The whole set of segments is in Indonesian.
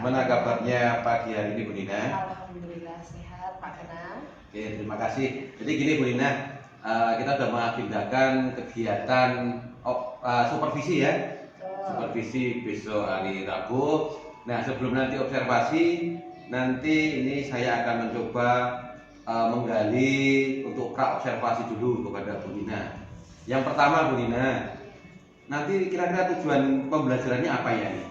Gimana kabarnya pagi hari ini Bu Nina? Alhamdulillah sehat Pak Kenang. Oke, terima kasih. Jadi gini Bu Nina, kita sudah mengagendakan kegiatan supervisi ya. Supervisi besok hari Rabu. Nah, sebelum nanti observasi, nanti ini saya akan mencoba menggali untuk pra-observasi dulu kepada Bu Nina. Yang pertama Bu Nina, nanti kira-kira tujuan pembelajarannya apa ya ini?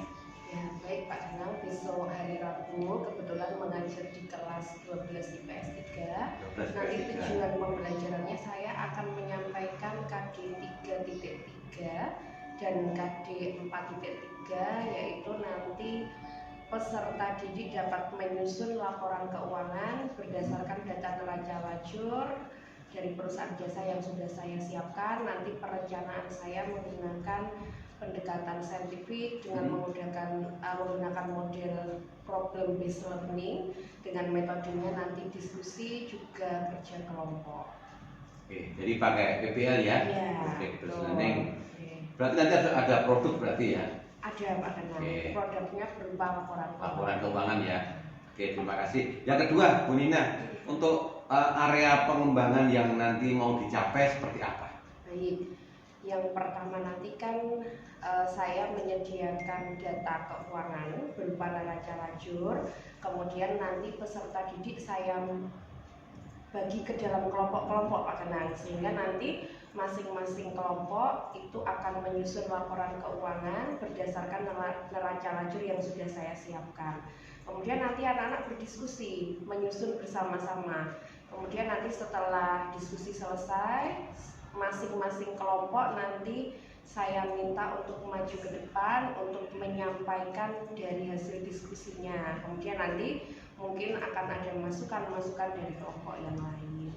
Ya, baik Pak Kenang, besok hari Rabu kebetulan mengajar di kelas 12 IPS 3. Nanti tujuan pembelajarannya saya akan menyampaikan KD 3.3 dan KD 4.3, yaitu nanti peserta didik dapat menyusun laporan keuangan berdasarkan data neraca lajur dari perusahaan jasa yang sudah saya siapkan. Nanti perencanaan saya menggunakan pendekatan saintifik dengan menggunakan model problem based learning, dengan metodenya nanti diskusi juga kerja kelompok. Oke, jadi pakai PBL ya? Ya, Oke, terus learning. Berarti nanti ada produk berarti ya? Ada Pak Kenang. Produknya berupa laporan keuangan ya. Oke, terima kasih. Yang kedua Bu Nina, untuk area pengembangan yang nanti mau dicapai seperti apa? Baik, yang pertama nanti kan saya menyediakan data keuangan berupa neraca lajur, kemudian nanti peserta didik saya bagi ke dalam kelompok-kelompok Pak Kenang, sehingga nanti masing-masing kelompok itu akan menyusun laporan keuangan berdasarkan neraca lajur yang sudah saya siapkan. Kemudian nanti anak-anak berdiskusi, menyusun bersama-sama. Kemudian nanti setelah diskusi selesai, masing-masing kelompok nanti saya minta untuk maju ke depan untuk menyampaikan dari hasil diskusinya. Kemudian nanti mungkin akan ada masukan-masukan dari kelompok yang lain.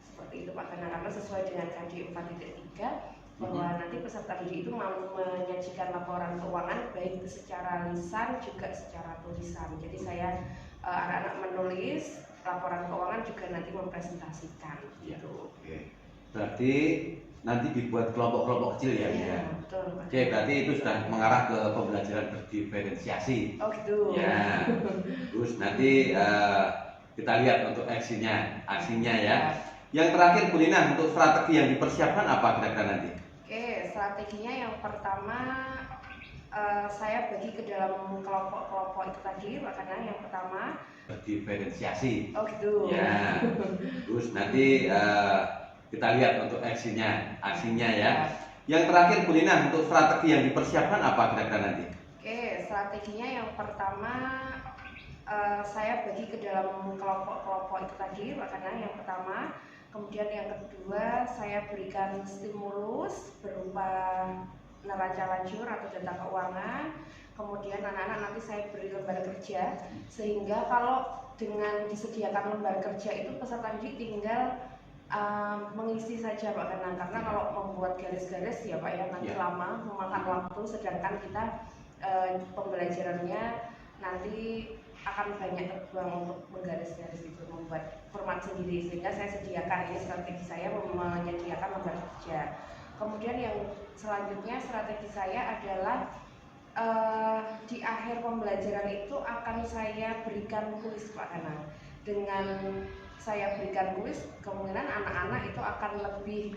Seperti itu Pak Kenang, karena sesuai dengan KD 4.3 bahwa nanti peserta didik itu mau menyajikan laporan keuangan baik secara lisan juga secara tulisan. Jadi saya anak-anak menulis laporan keuangan juga nanti mempresentasikan gitu. Oke. Berarti nanti dibuat kelompok-kelompok kecil ya? Iya, betul. Oke, berarti itu sudah mengarah ke pembelajaran berdiferensiasi. Oh gitu. Ya. Terus nanti kita lihat untuk aksinya ya. Yang terakhir Bu Nina, untuk strategi yang dipersiapkan apa kira-kira nanti? Oke, strateginya yang pertama saya bagi ke dalam kelompok-kelompok itu tadi, makanya yang pertama Berdiferensiasi. oh gitu. Ya. Terus nanti kita lihat untuk aksinya ya. Yang terakhir Bu Nina, untuk strategi yang dipersiapkan apa kira-kira nanti? Oke, strateginya yang pertama saya bagi ke dalam kelompok-kelompok itu tadi, makanya yang pertama. Kemudian yang kedua saya berikan stimulus berupa neraca lajur atau data keuangan. Kemudian anak-anak nanti saya beri lembar kerja, sehingga kalau dengan disediakan lembar kerja itu peserta didik tinggal mengisi saja Pak Kenang, karena kalau membuat garis-garis ya Pak ya nanti lama memakan waktu, sedangkan kita pembelajarannya nanti akan banyak terbuang untuk menggaris-garis itu, membuat format sendiri, sehingga saya sediakan, ini strategi saya menyediakan lembar kerja. Kemudian yang selanjutnya strategi saya adalah di akhir pembelajaran itu akan saya berikan kuis Pak Kenang. Dengan saya berikan kuis, kemungkinan anak-anak itu akan lebih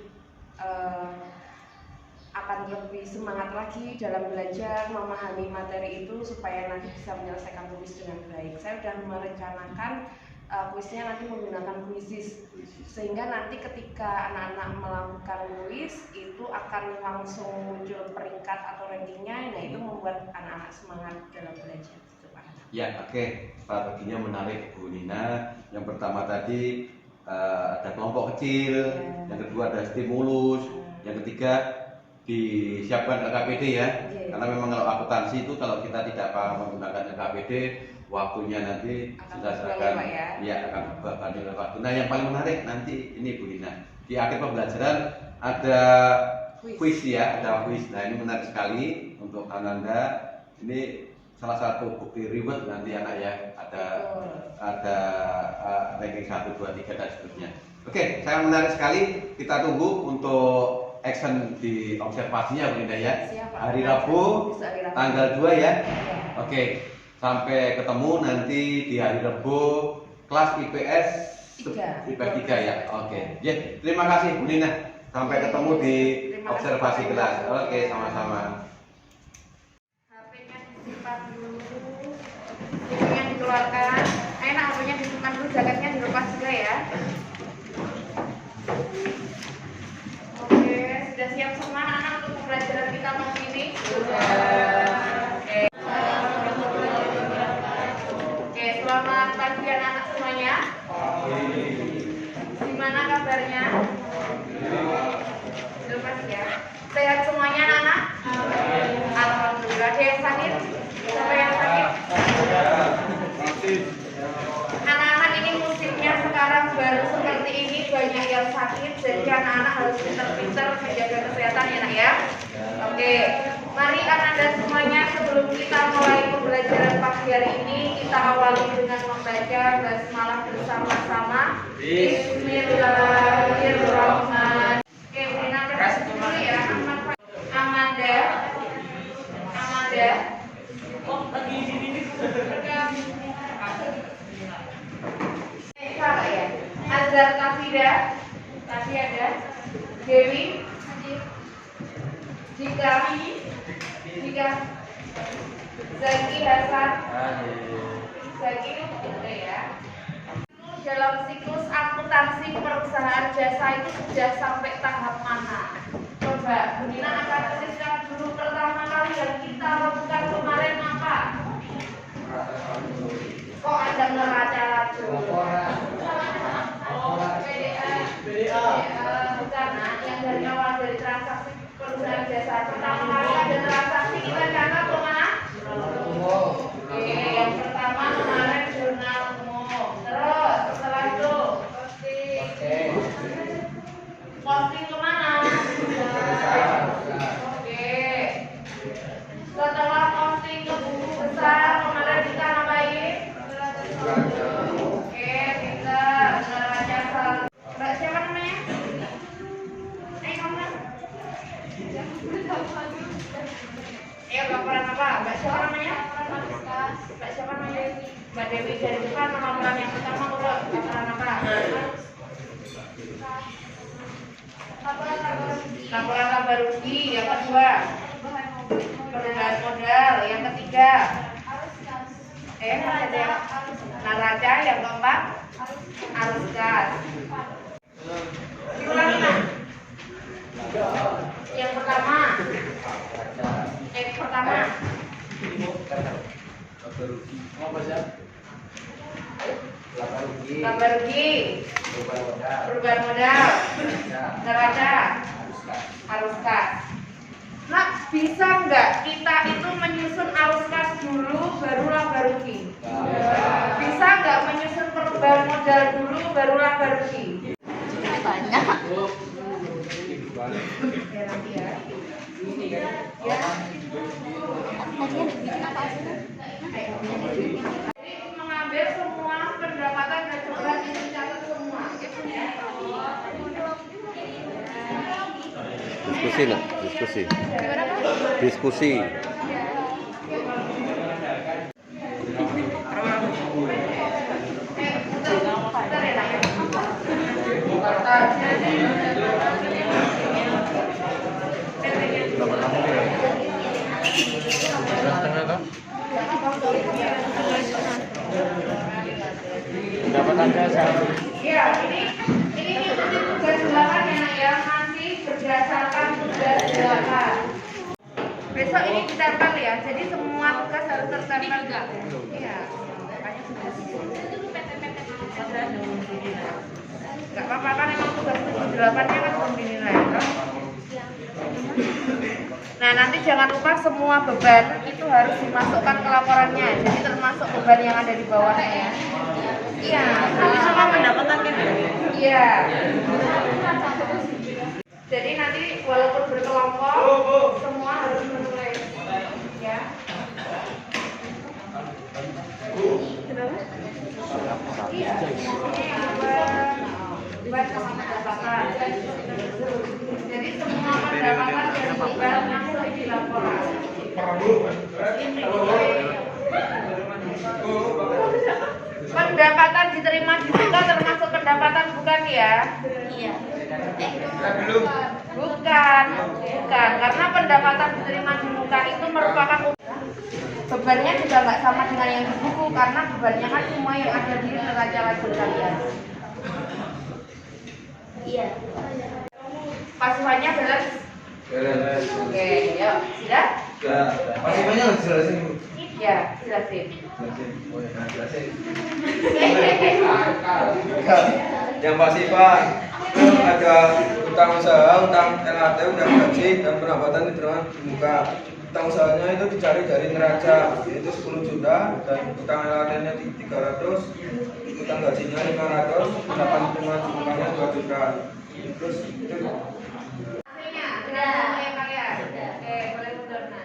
semangat lagi dalam belajar, memahami materi itu supaya nanti bisa menyelesaikan kuis dengan baik. Saya sudah merencanakan kuisnya nanti menggunakan kuisis, sehingga nanti ketika anak-anak melakukan kuis itu akan langsung muncul peringkat atau rankingnya. Nah, itu membuat anak-anak semangat dalam belajar. Ya, oke. Strateginya menarik Bu Nina. Yang pertama tadi ada kelompok kecil, yang kedua ada stimulus, yang ketiga disiapkan LKPD ya. Karena memang kalau akuntansi itu kalau kita tidak paham menggunakan LKPD, waktunya nanti sudah serahkan akan berubah waktu. Nah, yang paling menarik nanti ini Bu Nina, di akhir pembelajaran ada kuis ya, ada kuis. Nah, ini menarik sekali untuk Ananda. Ini salah satu bukti reward nanti anak ya, ada ranking 1, 2, 3 dan seterusnya. Oke, sangat menarik sekali. Kita tunggu untuk action di observasinya Bu Nina ya. Siap, hari Rabu tanggal 2 ya. Oke. Sampai ketemu nanti di hari Rebo kelas IPS 3. IPS 3 ya. Oke. Ya, terima kasih Bu Nina. Sampai ketemu di observasi kelas. Oke, sama-sama. HP-nya disimpan dulu. HP-nya dikeluarkan. Enak, HP-nya disimpan dulu, jaketnya dilepas juga ya. Oke, sudah siap semua anak untuk pembelajaran kita malam ini? Sudah. Oke, selamat pagi anak-anak semuanya. Gimana kabarnya? Lepas ya. Sehat semuanya anak-anak? Alhamdulillah. Ada yang sakit? Siapa yang sakit? Anak-anak, ini musimnya sekarang baru seperti ini, banyak yang sakit, jadi anak-anak harus pintar-pintar menjaga kesehatan ya nak ya. Oke, mari anak-anak semuanya sebelum kita mulai pembelajaran pagi hari ini, kita awali dengan membaca basmalah bersama-sama. Bismillahirrahmanirrahim. Oke, Bina kasih dulu ya. Amanda. Salah ya. Azhar Tafida. Tadi ada. Dewi. Jika. Zaki Hasan. Zaki ada ya. Dalam siklus akuntansi perusahaan jasa itu sudah sampai tahap mana? Coba, Bu Nina akan tuliskan dulu pertama kali yang kita lakukan kemarin apa? Kok ada neraca lacur? PDA. Bukan, nah, yang dari awal dari transaksi perusahaan jasa. Pertama kali ada transaksi kita catat kemana? Oke, yang pertama kemarin jurnal umum. Terus setelah itu posting kemana? Oke. Setelah posting ke buku besar kemarin kita ngapain? Oke, kita neraca saldo. Mbak siapa namanya? Kamu kan? Laporan apa? Mbak siapa namanya? Mbak siapa namanya? Mbak Dewi dari depan, laporan yang pertama urut. Laporan apa? Laporan laba rugi. Yang kedua, perubahan modal. Yang ketiga, neraca. Yang keempat, arus kas. Diulangi nak. Yang pertama, laba rugi, perubahan modal, neraca, arus kas. Nah, bisa nggak kita itu menyusun arus kas dulu baru laba rugi? Bisa nggak menyusun perubahan modal dulu baru laba rugi? Banyak. Ya nanti ya. Ya. Mengambil semua pendapatan dan coba dicatat semua. Diskusi nak, diskusi. Pendapatan jasa. Ya, ini tugas 8 ya, nanti berdasarkan tugas 8. Besok ini ditempel ya, jadi semua tugas harus tertempel juga. Iya, makanya tugas nggak apa-apa kan, emang tugas 8-nya kan belum dinilai kan? Nah, nanti jangan lupa semua beban itu harus dimasukkan ke laporannya, jadi termasuk beban yang ada di bawahnya ya. Iya, sama pendapatan kan? Iya. Jadi nanti walaupun berkelompok, semua harus menulis, ya. Iya. Beban sama pendapatan. Jadi semua pendapatan dan beban masuk di laporan. Pendapatan diterima di situ termasuk pendapatan bukan ya? Iya. Bukan, karena pendapatan diterima di muka itu merupakan bebannya juga nggak sama dengan yang di buku karena bebannya kan semua yang ada di neraca lajur kalian. Iya. Pasifannya beres? Oke, yuk, sudah? Pasifannya nggak dijelasin Bu? Ya, jelasin. Yang pasifan itu ada utang usaha, utang LHT, utang gaji, dan pendapatan diterima di muka. Utang usahanya itu dicari dari neraca, yaitu 10 juta, dan utang LHT-nya 300, utang gajinya 500, pendapatan diterima di mukanya 2 juta. Terus itu Hasilnya, sudah mulai kalian? Oke, boleh mundur. Nah.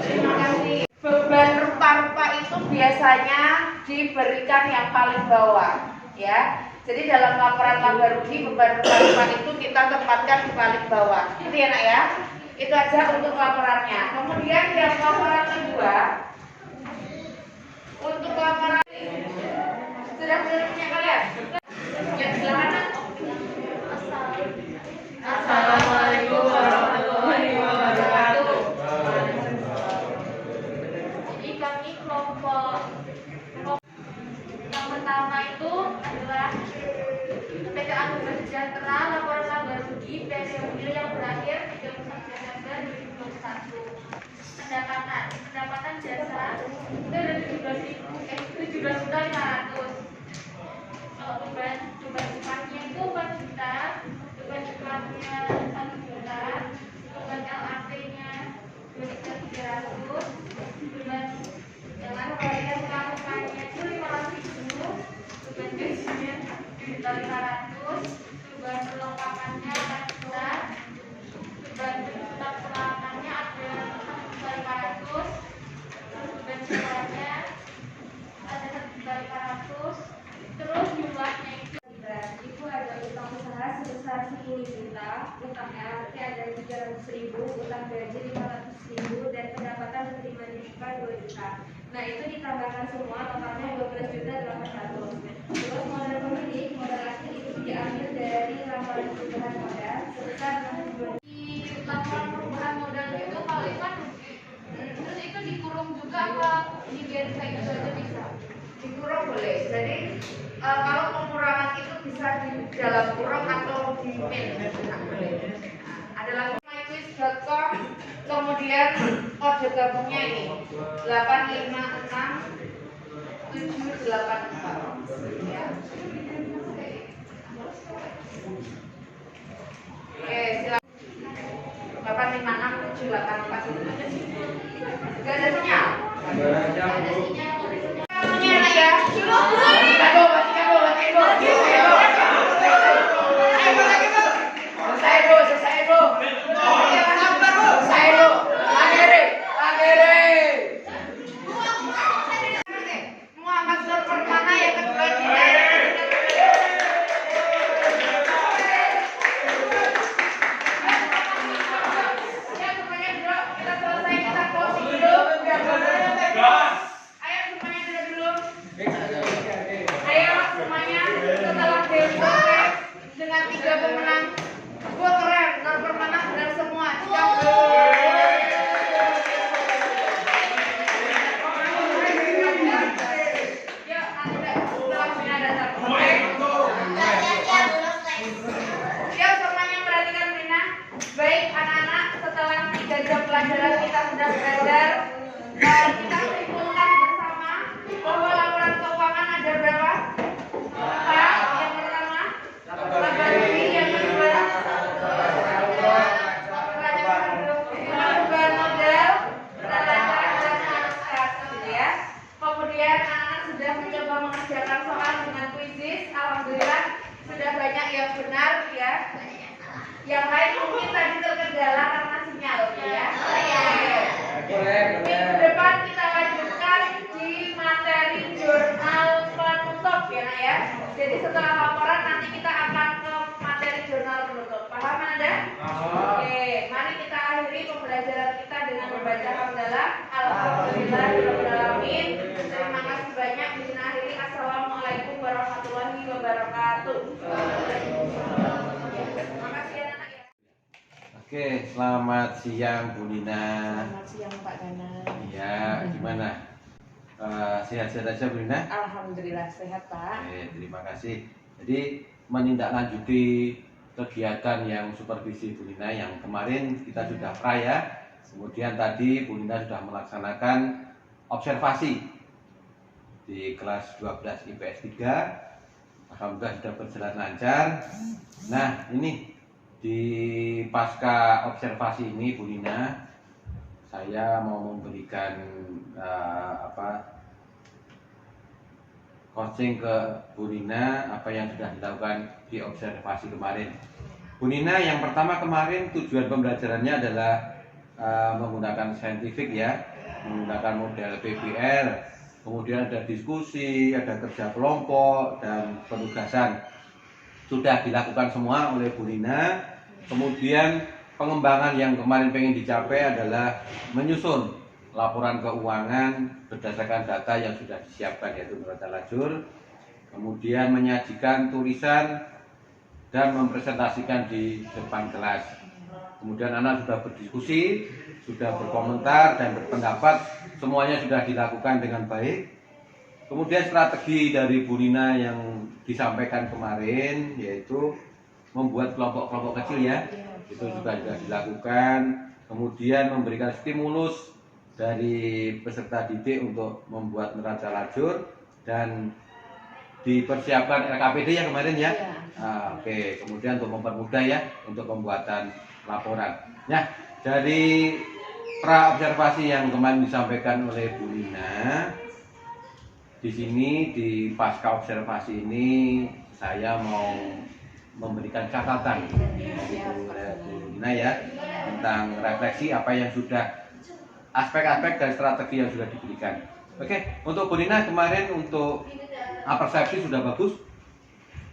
Terima kasih. Beban rupa-rupa itu biasanya diberikan yang paling bawah, ya. Jadi dalam laporan laba rugi beban rupa-rupa itu kita tempatkan di paling bawah. Itu ya nak ya. Itu aja untuk laporannya. Kemudian yang laporan kedua, untuk laporan sudah punya kalian? Ya silakan. Nak. Assalamualaikum warahmatullahi wabarakatuh. Jadi kami kelompok yang pertama itu adalah PT Anugerah Sejahtera laporan laba rugi periode yang berakhir 31 Desember 2021. Pendapatan jasa itu ada 17.500. Kalau beban upahnya itu 4 juta, beban cukupnya 1 juta, beban LAP-nya 2.300, beban dengan varian pelakukannya itu 500.000, beban gajinya 2.500, beban perlengkapannya 4 juta, beban tetap peralatannya ada 1.500, beban sekolahnya ada 1.500, terus jumlahnya itu ada utang usaha sebesar 10 juta, utang LHT ada 300.000, utang gaji 500.000, dan pendapatan diterima di muka 2 juta. Nah itu ditambahkan semua totalnya 12.800. Terus modal pemilik, modal asli itu diambil dari laporan perubahan modal sebesar 62. Di laporan perubahan modal itu kalau itu kan terus itu dikurung juga apa dibiarin kayak gitu aja bisa? Dikurung boleh. Jadi kalau pengurangan itu bisa di dalam kurung atau di mail. Nah, boleh. Nah, ada lagi myquiz.com, kemudian kode gabungnya ini 856784 ya. Oke, silakan. 856784 itu ada sih. Gak ada sinyal. Ada sinyal. Punya anak ya? Selesai bro. Muhammad Nur Permana yang kedua ya semuanya bro, kita selesai, kita closing dulu. Ayo semuanya dulu. Ayo semuanya setelah debat dengan 3 pemenang. Gua keren, Nur Permana benar semua. Yuk semuanya perhatikan Rina. Baik anak-anak, setelah 3 jam pelajaran kita sudah belajar, kita simpulkan bersama bahwa laporan keuangan ada berapa? 4. Yang pertama laba rugi, yang kedua beban modal, neraca dan arus kas, gitu ya. Kemudian anak-anak sudah mencoba mengerjakan soal dengan kuisis. Alhamdulillah sudah banyak yang benar ya. Yang lain mungkin tadi terkendala karena sinyal ya. Minggu depan kita lanjutkan di materi jurnal penutup ya nak ya. Jadi setelah laporan nanti kita akan ke materi jurnal penutup. Paham Anda? Oke, mari kita akhiri pembelajaran kita dengan membaca hamdalah. Alhamdulillahirabbil alamin. Oke, selamat siang Bu Nina. Selamat siang Pak Dana. Iya, gimana? Sehat-sehat aja Bu Nina? Alhamdulillah sehat Pak. Oke, terima kasih. Jadi menindaklanjuti kegiatan yang supervisi Bu Nina yang kemarin kita sudah ya. Kemudian tadi Bu Nina sudah melaksanakan observasi di kelas 12 IPS 3. Alhamdulillah sudah berjalan lancar. Nah, ini di pasca observasi ini Bu Nina, saya mau memberikan coaching ke Bu Nina apa yang sudah dilakukan di observasi kemarin. Bu Nina, yang pertama kemarin tujuan pembelajarannya adalah menggunakan saintifik ya, menggunakan model PBL, kemudian ada diskusi, ada kerja kelompok dan penugasan. Sudah dilakukan semua oleh Bu Nina. Kemudian pengembangan yang kemarin pengen dicapai adalah menyusun laporan keuangan berdasarkan data yang sudah disiapkan yaitu neraca lajur, kemudian menyajikan tulisan dan mempresentasikan di depan kelas. Kemudian anak sudah berdiskusi, sudah berkomentar dan berpendapat, semuanya sudah dilakukan dengan baik. Kemudian strategi dari Bu Nina yang disampaikan kemarin yaitu membuat kelompok-kelompok kecil ya, itu juga sudah dilakukan. Kemudian memberikan stimulus dari peserta didik untuk membuat neraca lajur dan dipersiapkan LKPD ya kemarin ya. Oke. Kemudian untuk mempermudah ya untuk pembuatan laporan. Ya, dari pra observasi yang kemarin disampaikan oleh Bu Nina, di sini di pasca observasi ini saya mau memberikan catatan oleh Bu Nina ya tentang refleksi apa yang sudah aspek-aspek dan strategi yang sudah diberikan. Oke, untuk Bu Nina kemarin untuk persepsi sudah bagus,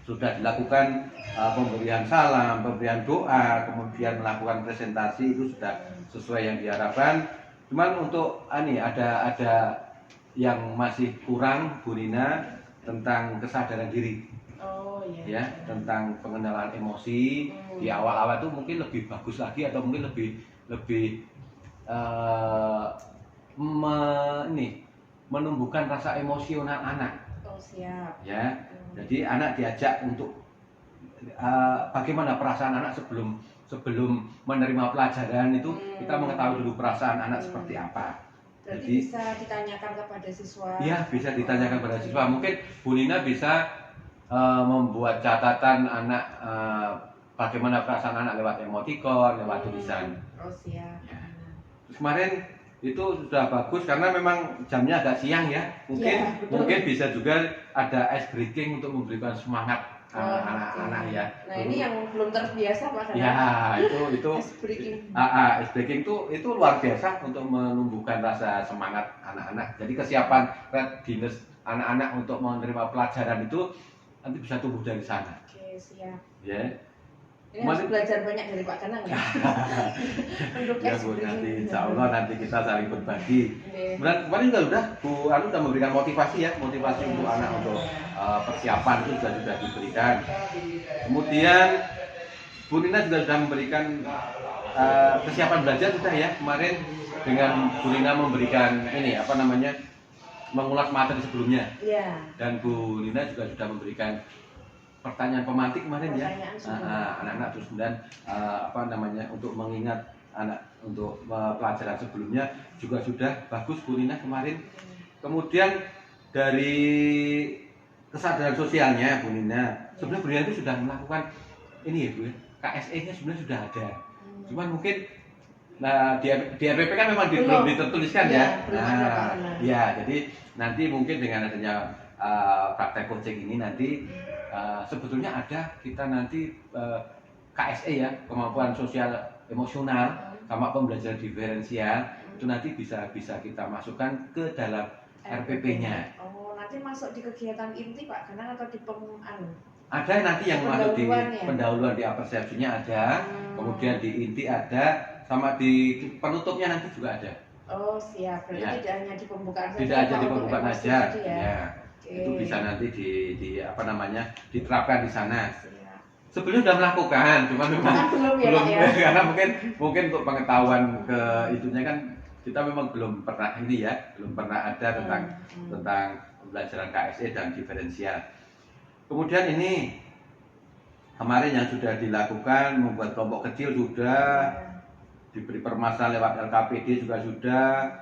sudah dilakukan pemberian salam, pemberian doa, kemudian melakukan presentasi itu sudah sesuai yang diharapkan. Cuman untuk ada yang masih kurang Bu Nina tentang kesadaran diri. Oh iya. Ya, tentang pengenalan emosi di awal-awal itu mungkin lebih bagus lagi atau mungkin lebih menumbuhkan rasa emosional anak. Oh siap. Ya, jadi anak diajak untuk bagaimana perasaan anak sebelum menerima pelajaran itu kita mengetahui dulu perasaan anak seperti apa. Berarti Jadi bisa ditanyakan kepada siswa. Iya, bisa ditanyakan kepada siswa. Mungkin Bu Nina bisa membuat catatan anak bagaimana perasaan anak lewat emotikon, lewat tulisan. Oh siap. Ya. Terus kemarin itu sudah bagus karena memang jamnya agak siang ya. Mungkin bisa juga ada ice breaking untuk memberikan semangat anak-anak ya. Nah ini yang belum terbiasa Pak. Ya, itu ice breaking. Ice breaking itu luar biasa untuk menumbuhkan rasa semangat anak-anak. Jadi kesiapan readiness anak-anak untuk menerima pelajaran itu nanti bisa tumbuh dari sana. Oke, siap. Ya. Ini harus belajar banyak dari Pak Kanang ya. Untuk Ya Bu, nanti insya Allah nanti kita saling berbagi. Kemudian kemarin udah Bu Anu sudah memberikan motivasi ya, motivasi untuk anak untuk persiapan itu sudah diberikan. Kemudian Bu Nina juga sudah memberikan kesiapan belajar sudah ya kemarin dengan Bu Nina memberikan mengulas materi sebelumnya. Iya. Dan Bu Nina juga sudah memberikan pertanyaan pemantik kemarin ya. Anak-anak terus dan untuk mengingat anak untuk pelajaran sebelumnya juga sudah bagus Bu Nina kemarin. Kemudian dari kesadaran sosialnya Bu Nina, sebenarnya Bu Nina itu sudah melakukan ini ya Bu, KSE-nya sebenarnya sudah ada. Cuman mungkin di RPP kan memang belum ditertuliskan ya. Jadi nanti mungkin dengan adanya praktek coaching ini nanti sebetulnya ada kita nanti KSE ya, kemampuan sosial emosional sama pembelajaran diferensial itu nanti bisa kita masukkan ke dalam RPP-nya. Oh, nanti masuk di kegiatan inti Pak Kanang atau di Ada nanti yang masuk di pendahuluan di persepsinya ada, kemudian di inti ada, sama di penutupnya nanti juga ada. Oh siap, berarti ya. tidak hanya di pembukaan saja. Tidak hanya di pembukaan saja. Ya. Itu bisa nanti diterapkan di sana. sebelumnya sudah melakukan, cuma memang Kan belum ya, Pak, ya? karena mungkin untuk pengetahuan ke itunya kan kita memang belum pernah ini ya, belum pernah ada tentang pembelajaran KSE dan diferensial. Kemudian ini kemarin yang sudah dilakukan membuat kelompok kecil sudah, diberi permasalahan lewat LKPD juga sudah.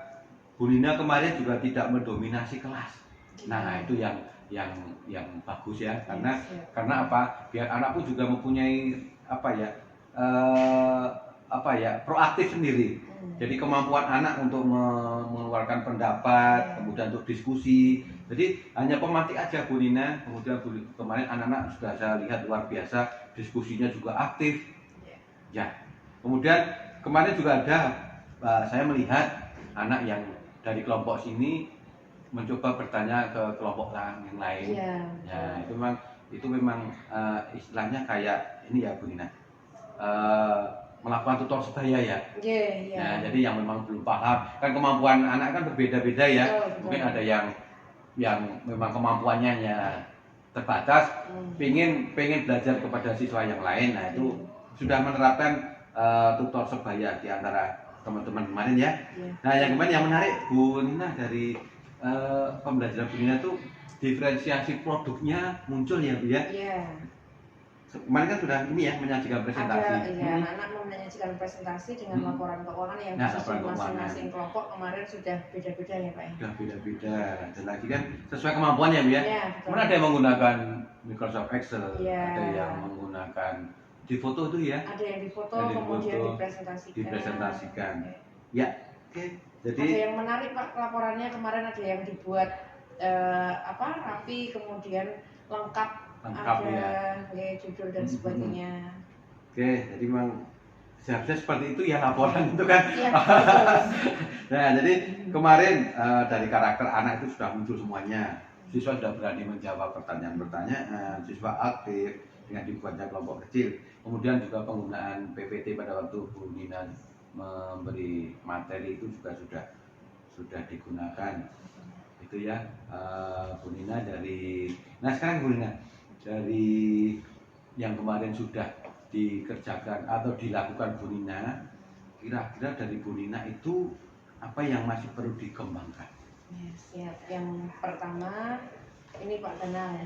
Bu Nina kemarin juga tidak mendominasi kelas. Nah itu yang bagus ya, karena apa? Biar anak pun juga mempunyai proaktif sendiri. Jadi kemampuan anak untuk mengeluarkan pendapat, kemudian untuk diskusi. Jadi hanya pemantik aja Bu Nina. Kemudian kemarin anak-anak sudah saya lihat luar biasa, diskusinya juga aktif. Ya. Kemudian kemarin juga ada saya melihat anak yang dari kelompok sini mencoba bertanya ke kelompok yang lain. Ya, itu memang istilahnya kayak ini ya Bu Nina. Melakukan tutor sebaya ya. Nah, jadi yang memang belum paham, kan kemampuan anak kan berbeda-beda ya. Mungkin ada yang memang kemampuannya ya terbatas, pengen belajar kepada siswa yang lain. Nah, itu sudah menerapkan tutor sebaya di antara teman-teman kemarin ya. Nah, yang kemarin yang menarik Bu Nina dari pembelajaran Bu Nina itu diferensiasi produknya muncul ya Bu ya. Kemarin kan sudah ini ya menyajikan presentasi. Anak-anak menyajikan presentasi dengan laporan keuangan yang masing-masing kelompok kemarin sudah beda-beda ya Pak. Sudah beda-beda. Dan lagi kan sesuai kemampuan ya Bu ya. Kemudian ada yang menggunakan Microsoft Excel, ada yang menggunakan di foto itu ya. Ada yang difoto kemudian dipresentasikan. Ya, oke. Jadi ada yang menarik Pak laporannya kemarin, ada yang dibuat rapi kemudian lengkap ada judul dan sebagainya. Oke, jadi memang seharusnya seperti itu ya laporan itu kan. Nah, jadi kemarin dari karakter anak itu sudah muncul semuanya. Siswa sudah berani menjawab pertanyaan-pertanyaan, siswa aktif dengan dibuatnya kelompok kecil. Kemudian juga penggunaan PPT pada waktu Bu Nina memberi materi itu juga sudah digunakan. Itu ya Bu Nina dari. Nah sekarang Bu Nina dari yang kemarin sudah dikerjakan atau dilakukan Bu Nina, kira-kira dari Bu Nina itu apa yang masih perlu dikembangkan? Siap. Yang pertama ini Pak Danang,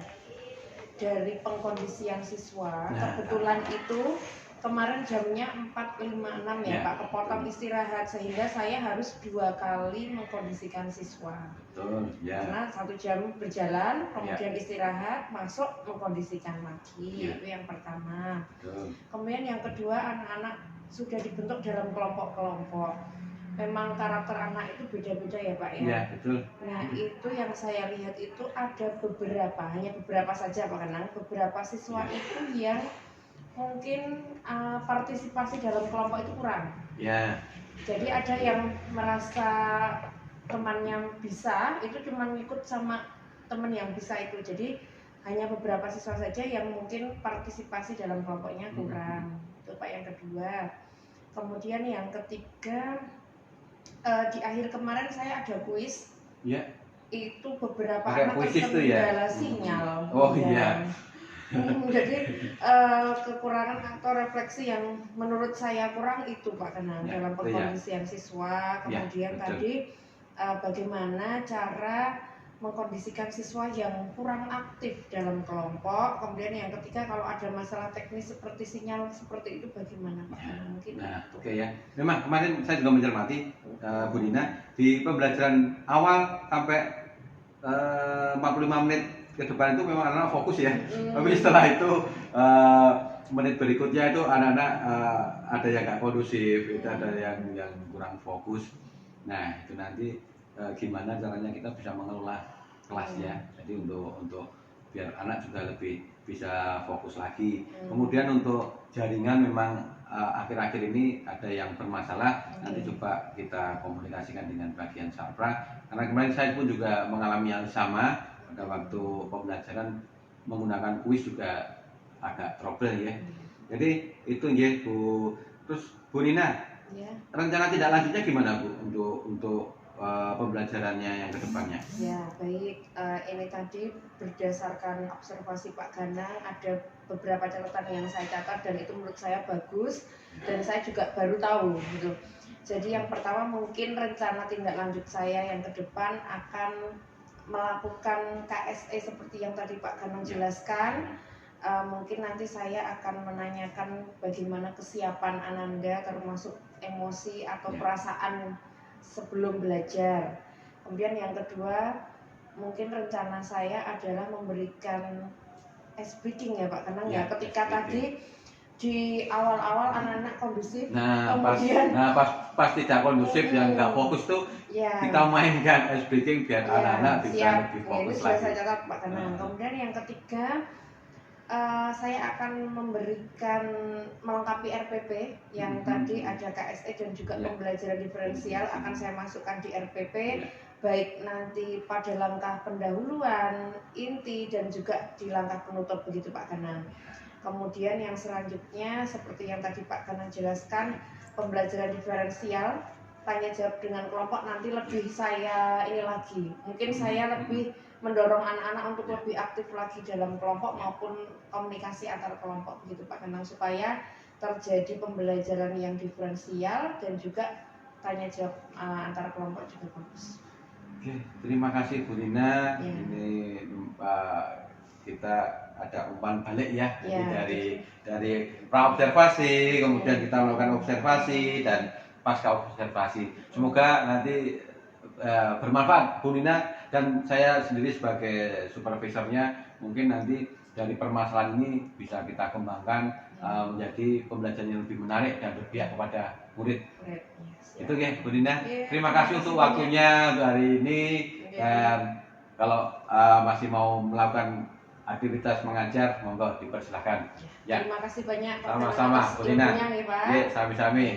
dari pengkondisian siswa, kebetulan itu kemarin jamnya 4.56 ya Pak, kepotong istirahat sehingga saya harus 2 kali mengkondisikan siswa. Betul, ya. Karena 1 jam berjalan, kemudian istirahat, masuk mengkondisikan lagi. Itu yang pertama. Betul. Kemudian yang kedua, anak-anak sudah dibentuk dalam kelompok-kelompok. Memang karakter anak itu beda-beda ya Pak ya. Iya, betul. Nah, itu yang saya lihat itu ada hanya beberapa saja Pak Kenang, beberapa siswa itu yang mungkin partisipasi dalam kelompok itu kurang. Jadi ada yang merasa temannya bisa, itu cuma ngikut sama teman yang bisa itu. Jadi hanya beberapa siswa saja yang mungkin partisipasi dalam kelompoknya kurang. Itu Pak yang kedua. Kemudian yang ketiga, di akhir kemarin saya ada kuis. Itu beberapa anak terkendala sinyal. Jadi kekurangan atau refleksi yang menurut saya kurang itu Pak Kenang dalam pengkondisian siswa. Kemudian tadi bagaimana cara mengkondisikan siswa yang kurang aktif dalam kelompok. Kemudian yang ketiga, kalau ada masalah teknis seperti sinyal seperti itu bagaimana Pak? Mungkin. Ya. Memang kemarin saya juga mencermati Bu Nina di pembelajaran awal sampai 45 menit ke depan itu memang anak-anak fokus ya. Tapi setelah itu menit berikutnya itu anak-anak ada yang nggak kondusif, itu ada yang kurang fokus. Nah itu nanti gimana caranya kita bisa mengelola kelas ya. Jadi untuk biar anak juga lebih bisa fokus lagi. Kemudian untuk jaringan memang akhir-akhir ini ada yang bermasalah. Nanti coba kita komunikasikan dengan bagian Sapra. Karena kemarin saya pun juga mengalami yang sama. Pada waktu pembelajaran menggunakan kuis juga agak trouble ya. Jadi itu ya Bu. Terus Bu Nina, rencana tidak lanjutnya gimana Bu untuk pembelajarannya yang kedepannya. Ya, baik. Ini tadi berdasarkan observasi Pak Ganang, ada beberapa catatan yang saya catat dan itu menurut saya bagus dan saya juga baru tahu gitu. Jadi yang pertama mungkin rencana tindak lanjut saya yang ke depan akan melakukan KSE seperti yang tadi Pak Ganang jelaskan. Mungkin nanti saya akan menanyakan bagaimana kesiapan Ananda termasuk emosi atau perasaan sebelum belajar. Kemudian yang kedua, mungkin rencana saya adalah memberikan ice breaking ya Pak Ganang ya. Ketika tadi di awal-awal anak-anak kondusif, kemudian pas tidak kondusif yang nggak fokus tuh ya, kita mainkan ice breaking biar ya, anak-anak bisa siap. lebih Ini fokus sudah lagi. saya catat Pak Ganang. Kemudian yang ketiga, saya akan memberikan melengkapi RPP yang tadi ada KSE dan juga pembelajaran diferensial akan saya masukkan di RPP, baik nanti pada langkah pendahuluan, inti dan juga di langkah penutup begitu Pak Ganang. Kemudian yang selanjutnya seperti yang tadi Pak Ganang jelaskan, pembelajaran diferensial, tanya jawab dengan kelompok nanti lebih saya ini lagi. Mungkin saya lebih mendorong anak-anak untuk lebih aktif lagi dalam kelompok maupun komunikasi antar kelompok begitu Pak Ganang, supaya terjadi pembelajaran yang diferensial dan juga tanya jawab antar kelompok juga bagus. Oke, terima kasih Bu Nina. Ya. Ini kita ada umpan balik ya, jadi dari pra observasi, kemudian kita melakukan observasi dan pasca observasi. Semoga nanti bermanfaat Bu Nina dan saya sendiri sebagai supervisornya, mungkin nanti dari permasalahan ini bisa kita kembangkan menjadi pembelajaran yang lebih menarik dan berpihak kepada murid. Itu ya Bu Nina. Terima kasih untuk waktunya hari ini dan kalau masih mau melakukan aktivitas mengajar, monggo dipersilahkan. Ya. Terima kasih banyak Pak Sama-sama atas Bu Nina. ilmunya ya Pak. Ya, sami-sami.